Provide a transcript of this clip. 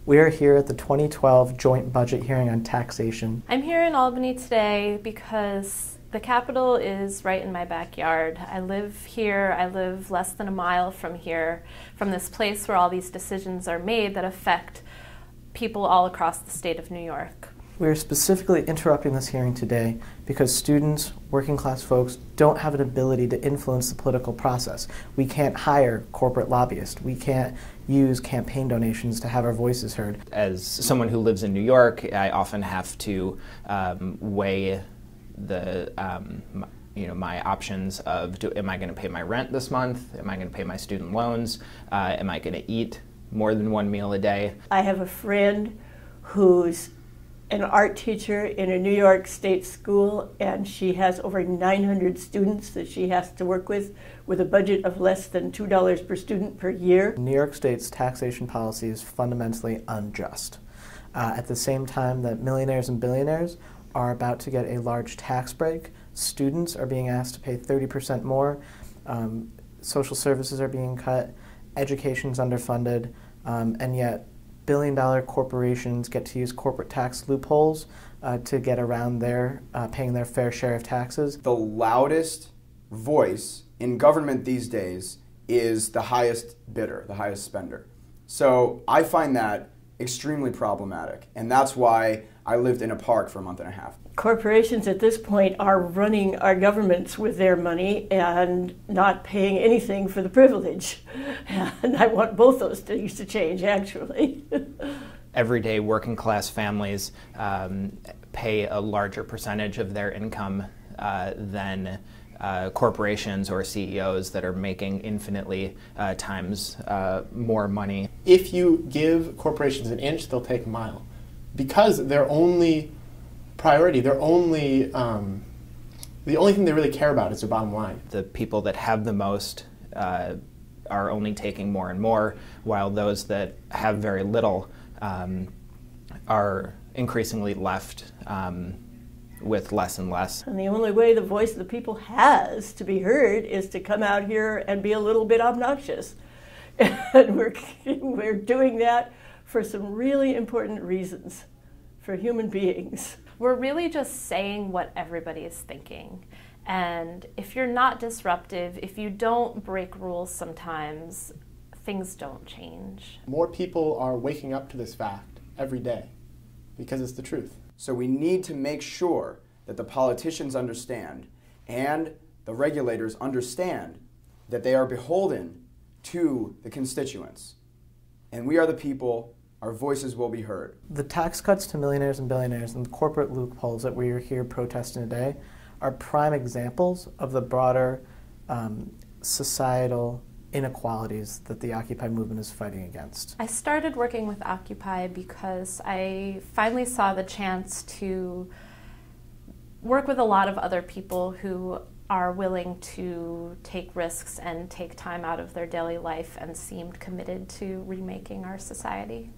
We are here at the 2012 joint budget hearing on taxation. I'm here in Albany today because the Capitol is right in my backyard. I live here, I live less than a mile from here, from this place where all these decisions are made that affect people all across the state of New York. We are specifically interrupting this hearing today because students, working class folks, don't have an ability to influence the political process. We can't hire corporate lobbyists. We can't use campaign donations to have our voices heard. As someone who lives in New York, I often have to weigh the my options of am I going to pay my rent this month? Am I going to pay my student loans? Am I going to eat more than one meal a day? I have a friend who's an art teacher in a New York State school, and she has over 900 students that she has to work with a budget of less than $2 per student per year. New York State's taxation policy is fundamentally unjust. At the same time that millionaires and billionaires are about to get a large tax break, students are being asked to pay 30% more, social services are being cut, education's underfunded, and yet billion-dollar corporations get to use corporate tax loopholes to get around their paying their fair share of taxes. The loudest voice in government these days is the highest bidder, the highest spender. So I find that extremely problematic, and that's why I lived in a park for a month and a half. Corporations at this point are running our governments with their money and not paying anything for the privilege. And I want both those things to change, actually. Everyday working class families pay a larger percentage of their income than corporations or CEOs that are making infinitely times more money. If you give corporations an inch, they'll take a mile. Because their only priority, the only thing they really care about is their bottom line. The people that have the most are only taking more and more, while those that have very little are increasingly left with less and less. And the only way the voice of the people has to be heard is to come out here and be a little bit obnoxious. And we're doing that for some really important reasons for human beings. We're really just saying what everybody is thinking. And if you're not disruptive, if you don't break rules sometimes, things don't change. More people are waking up to this fact every day because it's the truth. So we need to make sure that the politicians understand and the regulators understand that they are beholden to the constituents. And we are the people, our voices will be heard. The tax cuts to millionaires and billionaires and the corporate loopholes that we are here protesting today are prime examples of the broader societal inequalities that the Occupy movement is fighting against. I started working with Occupy because I finally saw the chance to work with a lot of other people who are willing to take risks and take time out of their daily life and seemed committed to remaking our society.